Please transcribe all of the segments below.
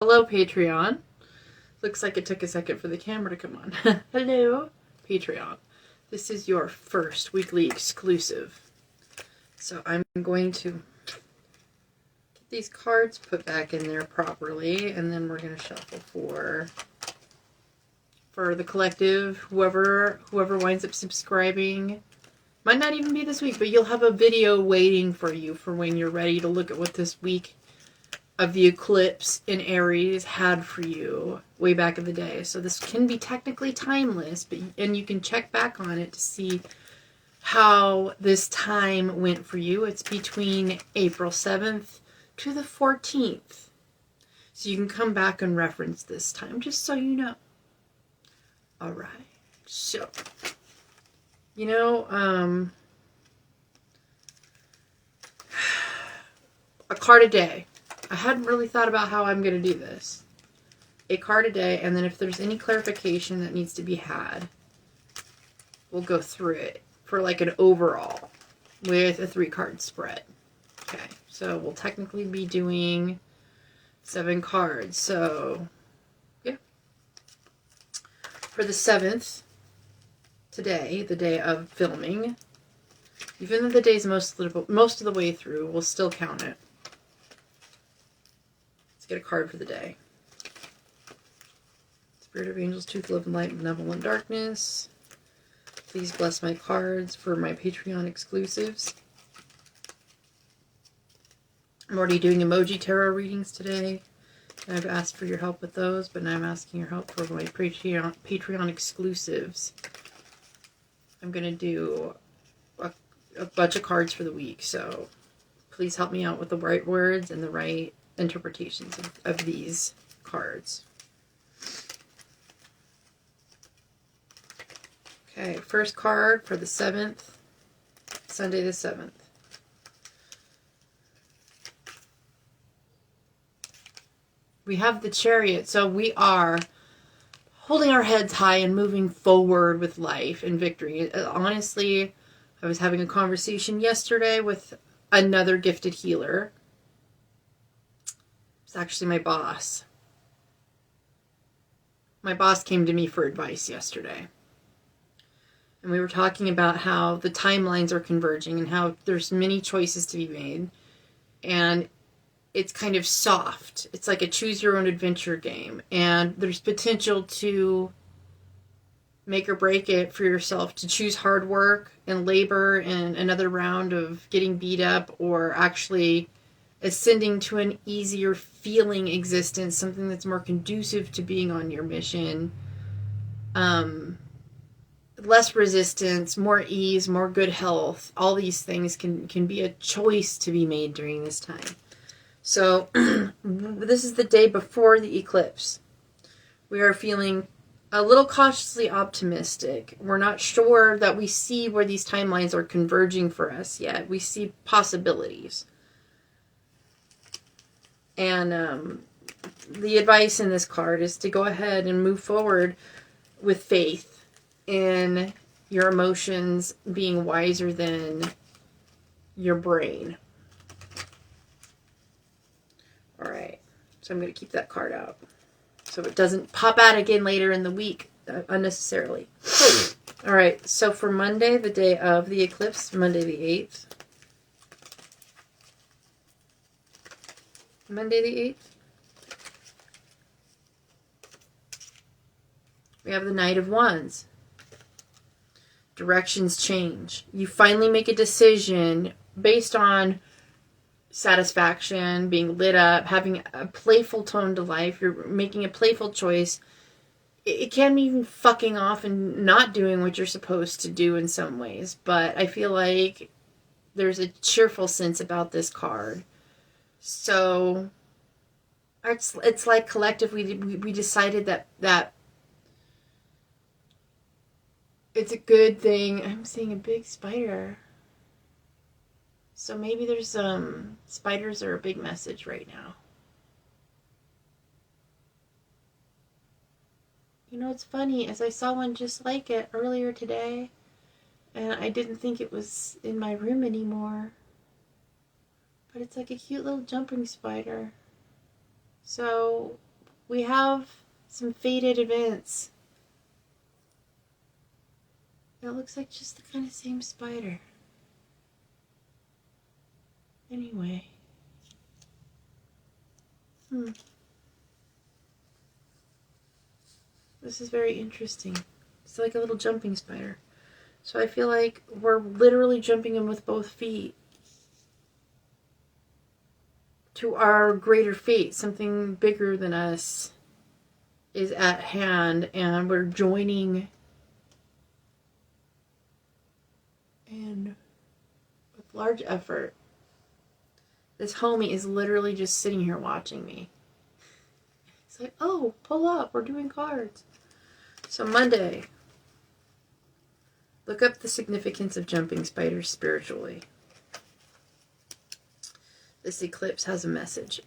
Hello, Patreon. Looks like it took a second for the camera to come on. Hello, Patreon. This is your first weekly exclusive. So I'm going to get these cards put back in there properly, and then we're going to shuffle for the collective, whoever winds up subscribing. Might not even be this week, but you'll have a video waiting for you for when you're ready to look at what this week of the eclipse in Aries had for you way back in the day. So this can be technically timeless, and you can check back on it to see how this time went for you. It's between April 7th to the 14th. So you can come back and reference this time, just so you know. All right. So, a card a day. I hadn't really thought about how I'm going to do this. A card a day, and then if there's any clarification that needs to be had, we'll go through it for like an overall with a 3-card spread. Okay, so we'll technically be doing 7 cards. So, yeah. For the 7th, today, the day of filming, even though the day's most of the way through, we'll still count it. Get a card for the day. Spirit of Angels, Truth, Love, and Light, Benevolent Darkness. Please bless my cards for my Patreon exclusives. I'm already doing emoji tarot readings today. I've asked for your help with those, but now I'm asking your help for my Patreon exclusives. I'm going to do a bunch of cards for the week, so please help me out with the right words and the right interpretations of these cards. Okay, first card for the 7th, Sunday the 7th. We have the Chariot, so we are holding our heads high and moving forward with life and victory. Honestly, I was having a conversation yesterday with another gifted healer. Actually my boss. My boss came to me for advice yesterday. And we were talking about how the timelines are converging and how there's many choices to be made. And it's kind of soft. It's like a choose your own adventure game. And there's potential to make or break it for yourself, to choose hard work and labor and another round of getting beat up, or actually ascending to an easier feeling existence, something that's more conducive to being on your mission. Less resistance, more ease, more good health. All these things can be a choice to be made during this time. So this is the day before the eclipse. We are feeling a little cautiously optimistic. We're not sure that we see where these timelines are converging for us yet. We see possibilities. And the advice in this card is to go ahead and move forward with faith in your emotions being wiser than your brain. All right. So I'm going to keep that card out so it doesn't pop out again later in the week unnecessarily. All right. So for Monday, the day of the eclipse, Monday the 8th. Monday the 8th. We have the Knight of Wands. Directions change. You finally make a decision based on satisfaction, being lit up, having a playful tone to life. You're making a playful choice. It can mean fucking off and not doing what you're supposed to do in some ways, but I feel like there's a cheerful sense about this card. So it's like collectively we decided that it's a good thing. I'm seeing a big spider. So maybe there's spiders are a big message right now. You know, it's funny, as I saw one just like it earlier today, and I didn't think it was in my room anymore. But it's like a cute little jumping spider. So We have some faded events. It looks like just the kind of same spider. Anyway. This is very interesting. It's like a little jumping spider. So I feel like we're literally jumping in with both feet to our greater fate. Something bigger than us is at hand, and we're joining in with large effort. This homie is literally just sitting here watching me. It's like, oh, pull up, we're doing cards. So Monday, look up the significance of jumping spiders spiritually. This eclipse has a message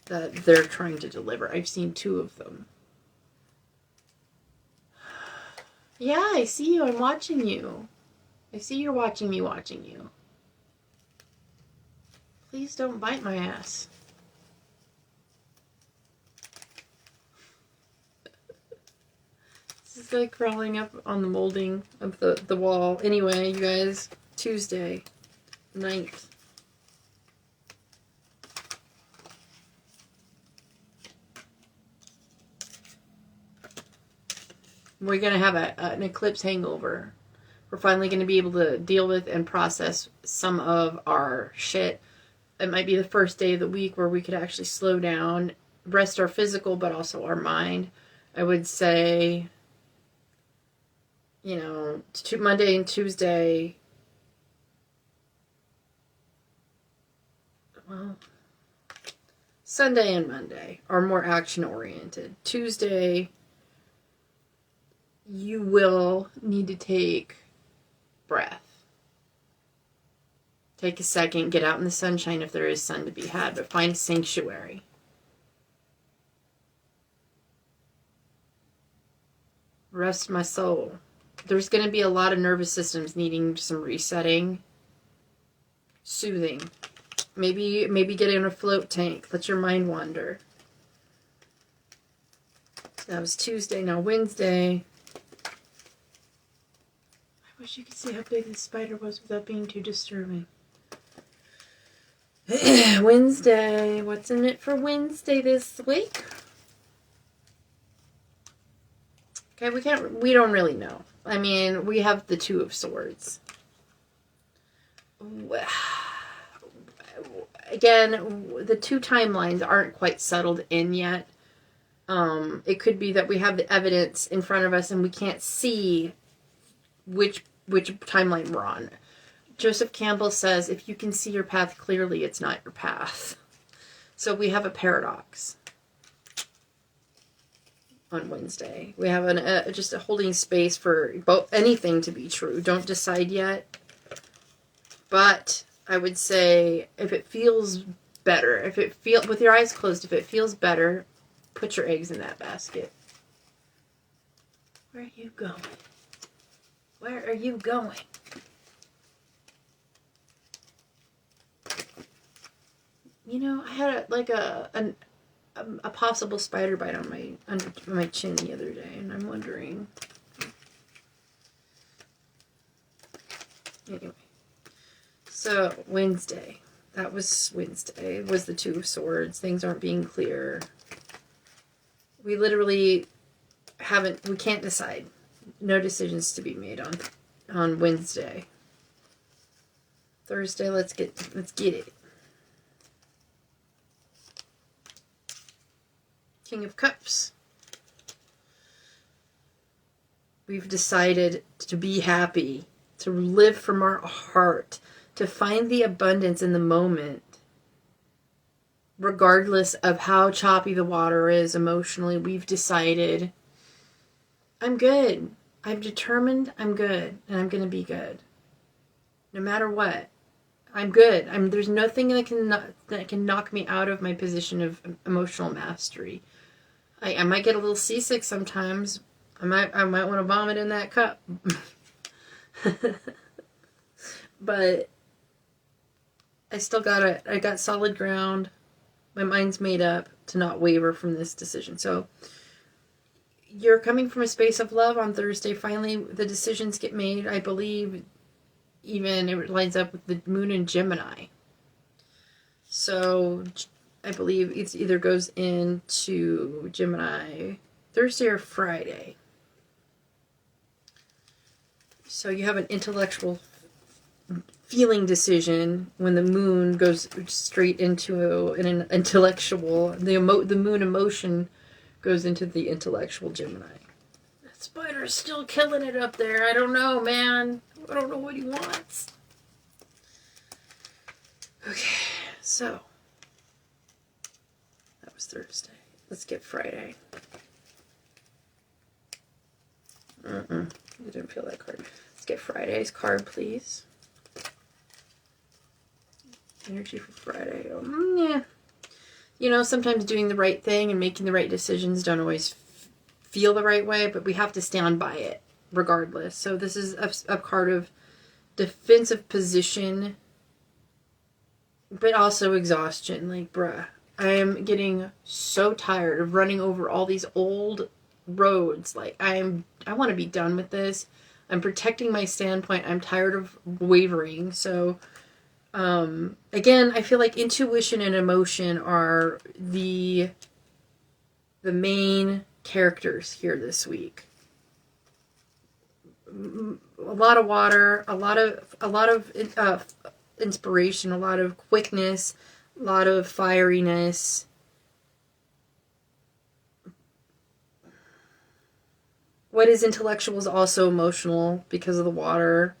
that they're trying to deliver. I've seen 2 of them. Yeah, I see you. I'm watching you. I see you're watching me watching you. Please don't bite my ass. This is like crawling up on the molding of the wall. Anyway, you guys, Tuesday, 9th. We're going to have an eclipse hangover. We're finally going to be able to deal with and process some of our shit. It might be the first day of the week where we could actually slow down, rest our physical, but also our mind. I would say, you know, Monday and Tuesday. Well, Sunday and Monday are more action-oriented. Tuesday, you will need to take breath. Take a second, get out in the sunshine if there is sun to be had, but find a sanctuary. Rest my soul. There's going to be a lot of nervous systems needing some resetting. Soothing. Maybe get in a float tank. Let your mind wander. So that was Tuesday. Now Wednesday. I wish you could see how big this spider was without being too disturbing. Wednesday. What's in it for Wednesday this week? Okay, we don't really know. I mean, we have the 2 of Swords. Again, the 2 timelines aren't quite settled in yet. It could be that we have the evidence in front of us and we can't see which timeline we're on. Joseph Campbell says, if you can see your path clearly, it's not your path. So we have a paradox on Wednesday. We have just a holding space for anything to be true. Don't decide yet. But I would say, if it feels better, with your eyes closed, if it feels better, put your eggs in that basket. Where are you going? Where are you going? You know, I had a possible spider bite on my chin the other day, and I'm wondering. Anyway, so Wednesday. That was Wednesday. It was the 2 of Swords. Things aren't being clear. We literally we can't decide. No decisions to be made on Wednesday. Thursday, let's get it. King of Cups. We've decided to be happy, to live from our heart, to find the abundance in the moment, regardless of how choppy the water is emotionally. We've decided, I'm good. I've determined I'm good, and I'm going to be good. No matter what. I'm good. There's nothing that can knock me out of my position of emotional mastery. I might get a little seasick sometimes. I might want to vomit in that cup. But I still I got solid ground. My mind's made up. to not waver from this decision. So you're coming from a space of love on Thursday. Finally, the decisions get made. I believe even it lines up with the moon in Gemini. So I believe it either goes into Gemini Thursday or Friday. So you have an intellectual feeling decision when the moon goes straight into an intellectual. The moon emotion goes into the intellectual Gemini. That spider's still killing it up there. I don't know, man. I don't know what he wants. Okay, so that was Thursday. Let's get Friday. You didn't feel that card. Let's get Friday's card, please. Energy for Friday. Yeah. You know, sometimes doing the right thing and making the right decisions don't always feel the right way, but we have to stand by it regardless. So this is a card of defensive position, but also exhaustion. Like, bruh, I am getting so tired of running over all these old roads. Like, I want to be done with this. I'm protecting my standpoint. I'm tired of wavering. So again, I feel like intuition and emotion are the main characters here this week. A lot of water, a lot of inspiration, a lot of quickness, a lot of fieriness. What is intellectual is also emotional because of the water.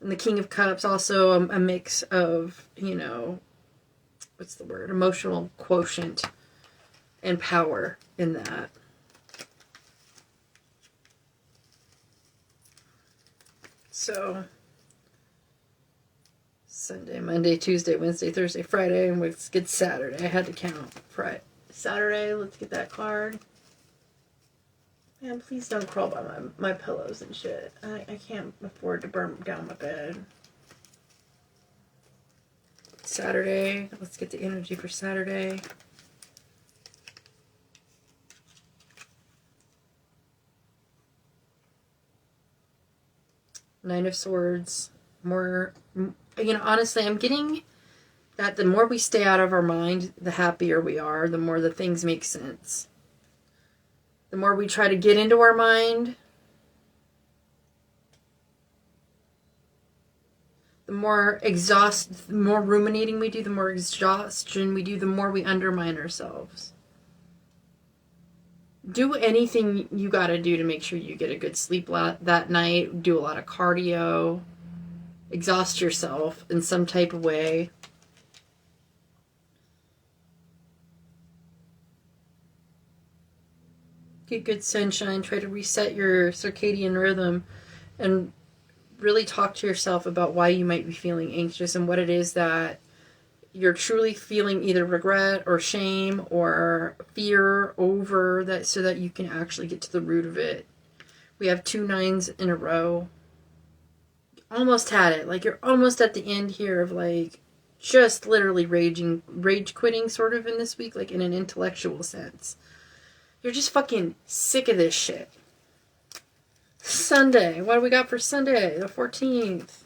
And the King of Cups, also a mix of, you know, what's the word? Emotional quotient and power in that. So, Sunday, Monday, Tuesday, Wednesday, Thursday, Friday, and let's get Saturday. I had to count. Saturday, let's get that card. Man, please don't crawl by my pillows and shit. I can't afford to burn down my bed. Saturday. Let's get the energy for Saturday. Nine of Swords. More, you know, honestly, I'm getting that the more we stay out of our mind, the happier we are, the more the things make sense. The more we try to get into our mind, the more ruminating we do, the more exhaustion we do, the more we undermine ourselves. Do anything you gotta do to make sure you get a good sleep that night. Do a lot of cardio. Exhaust yourself in some type of way. Get good sunshine. Try to reset your circadian rhythm and really talk to yourself about why you might be feeling anxious and what it is that you're truly feeling, either regret or shame or fear over that, so that you can actually get to the root of it. We have 2 9s in a row. Almost had it. Like, you're almost at the end here of, like, just literally rage quitting sort of in this week, like in an intellectual sense. You're just fucking sick of this shit. Sunday. What do we got for Sunday? The 14th.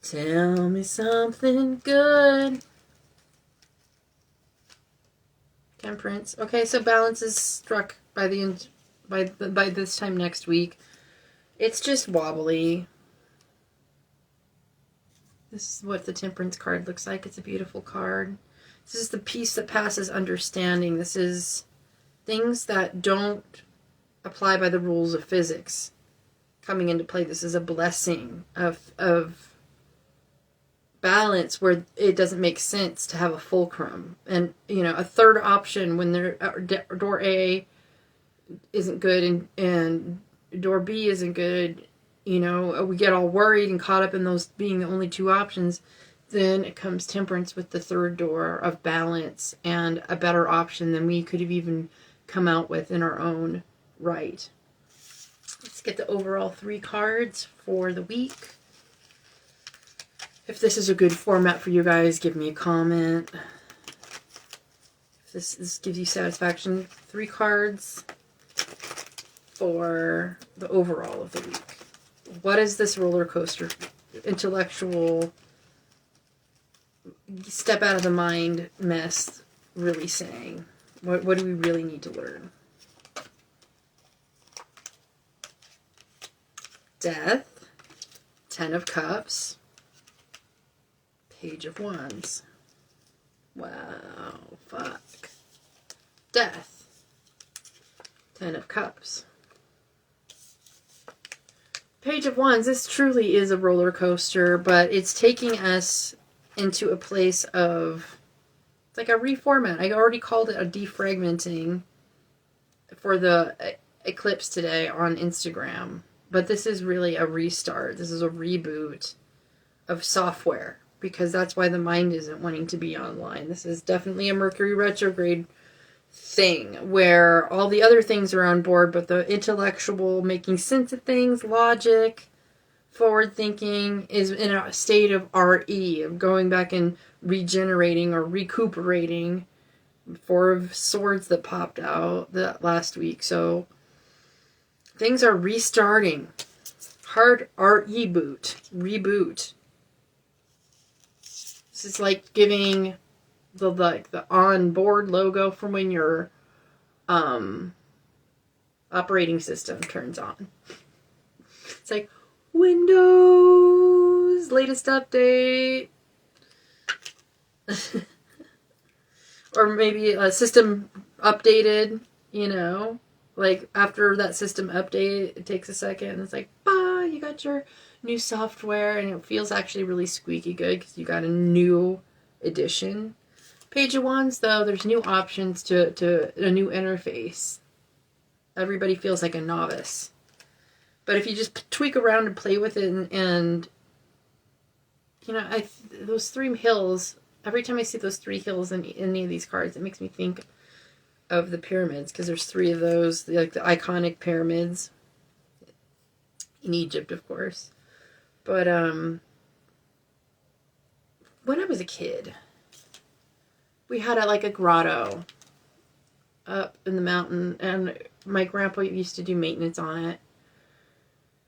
Tell me something good. Temperance. Okay, so balance is struck by the end, by this time next week. It's just wobbly. This is what the Temperance card looks like. It's a beautiful card. This is the peace that passes understanding. This is things that don't apply by the rules of physics coming into play. This is a blessing of balance where it doesn't make sense to have a fulcrum. And, you know, a third option when door A isn't good and door B isn't good, you know, we get all worried and caught up in those being the only 2 options. Then it comes Temperance with the third door of balance and a better option than we could have even come out with in our own right. Let's get the overall 3 cards for the week. If this is a good format for you guys, give me a comment. This gives you satisfaction. 3 cards for the overall of the week. What is this roller coaster, intellectual, step out of the mind mess really saying? What do we really need to learn? Death, 10 of Cups, Page of Wands. Wow, fuck. Death, 10 of Cups. Page of Wands, this truly is a roller coaster, but it's taking us into a place of, it's like a reformat. I already called it a defragmenting for the eclipse today on Instagram. But this is really a restart. This is a reboot of software, because that's why the mind isn't wanting to be online. This is definitely a Mercury retrograde thing where all the other things are on board, but the intellectual, making sense of things, logic, forward thinking is in a state of RE, of going back and regenerating or recuperating. 4 of Swords that popped out that last week. So things are restarting. Hard reboot. This is like giving the on-board logo from when your operating system turns on. It's like, Windows, latest update. Or maybe a system updated, you know. Like, after that system update, it takes a second, and it's like, you got your new software, and it feels actually really squeaky good, because you got a new edition. Page of Wands, though, there's new options to a new interface. Everybody feels like a novice. But if you just tweak around and play with it, and you know, those 3 hills, every time I see those 3 hills in any of these cards, it makes me think of the pyramids, because there's 3 of those, like the iconic pyramids in Egypt, of course. But when I was a kid, we had a grotto up in the mountain, and my grandpa used to do maintenance on it.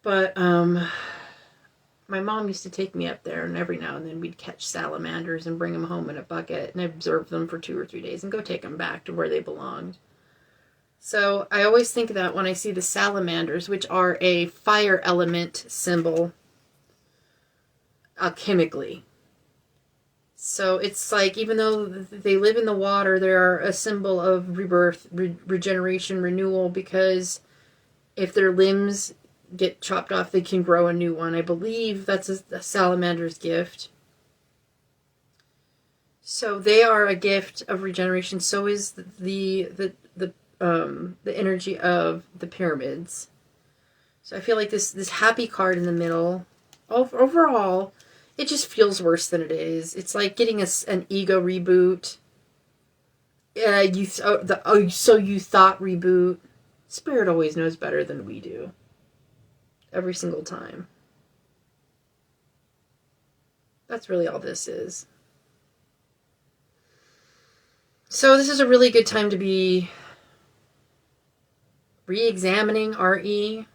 But my mom used to take me up there, and every now and then we'd catch salamanders and bring them home in a bucket and observe them for 2 or 3 days and go take them back to where they belonged. So I always think of that when I see the salamanders, which are a fire element symbol alchemically. So it's like, even though they live in the water, they're a symbol of rebirth, regeneration, renewal, because if their limbs get chopped off, they can grow a new one. I believe that's a salamander's gift. So they are a gift of regeneration. So is the energy of the pyramids. So I feel like this happy card in the middle, overall, it just feels worse than it is. It's like getting an ego reboot. So you thought reboot. Spirit always knows better than we do. Every single time. That's really all this is. So this is a really good time to be re-examining RE.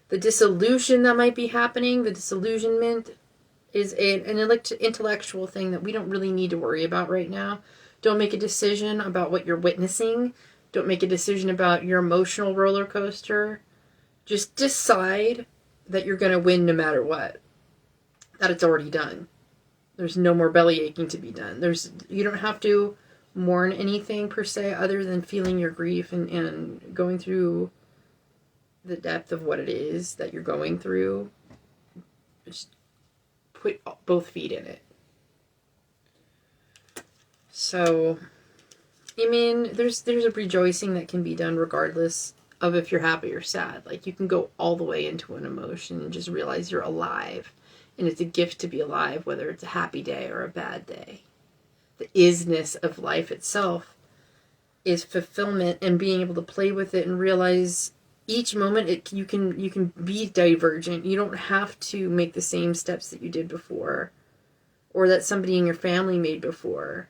The dissolution that might be happening, the disillusionment, is an intellectual thing that we don't really need to worry about right now. Don't make a decision about what you're witnessing. Don't make a decision about your emotional roller coaster. Just decide that you're going to win no matter what. That it's already done. There's no more belly aching to be done. You don't have to mourn anything per se, other than feeling your grief and going through the depth of what it is that you're going through. Just put both feet in it. So, I mean, there's a rejoicing that can be done regardless of if you're happy or sad. Like, you can go all the way into an emotion and just realize you're alive. And it's a gift to be alive, whether it's a happy day or a bad day. The isness of life itself is fulfillment, and being able to play with it and realize each moment you can be divergent. You don't have to make the same steps that you did before, or that somebody in your family made before.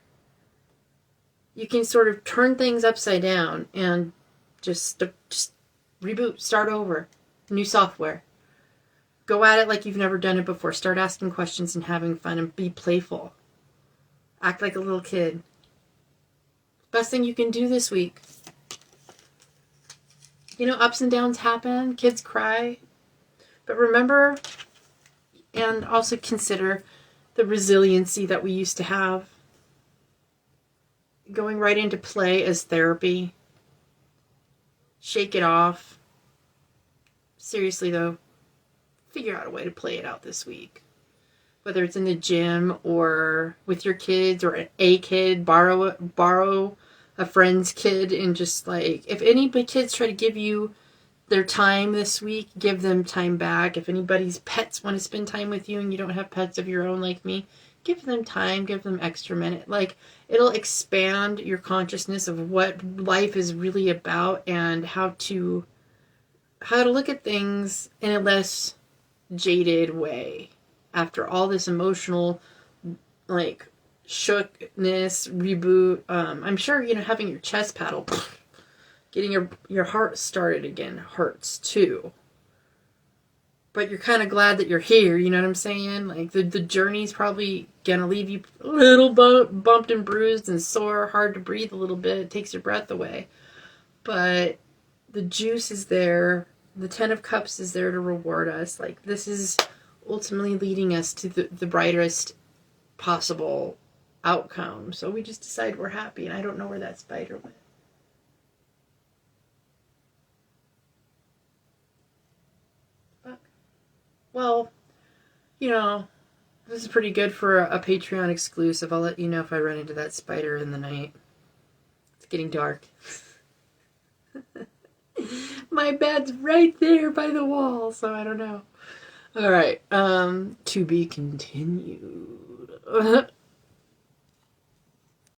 you can sort of turn things upside down and just reboot, start over, new software. Go at it like you've never done it before. Start asking questions and having fun and be playful. Act like a little kid. Best thing you can do this week. You know, ups and downs happen. Kids cry. But remember and also consider the resiliency that we used to have. Going right into play as therapy. Shake it off. Seriously, though, figure out a way to play it out this week. Whether it's in the gym or with your kids or a kid, borrow a friend's kid and just like, if any kids try to give you their time this week, give them time back. If anybody's pets want to spend time with you and you don't have pets of your own like me, give them time, give them extra minute. Like, it'll expand your consciousness of what life is really about and how to look at things in a less jaded way. After all this emotional, like, shookness, reboot, I'm sure, having your chest paddle, getting your heart started again hurts too. But you're kind of glad that you're here, you know what I'm saying? Like, the journey's probably gonna leave you a little bumped and bruised and sore, hard to breathe a little bit. It takes your breath away. But the juice is there. The Ten of Cups is there to reward us. Like, this is ultimately leading us to the brightest possible outcome. So we just decide we're happy, and I don't know where that spider went. Well, this is pretty good for a Patreon exclusive. I'll let you know if I run into that spider in the night. It's getting dark. My bed's right there by the wall, so I don't know. All right, to be continued.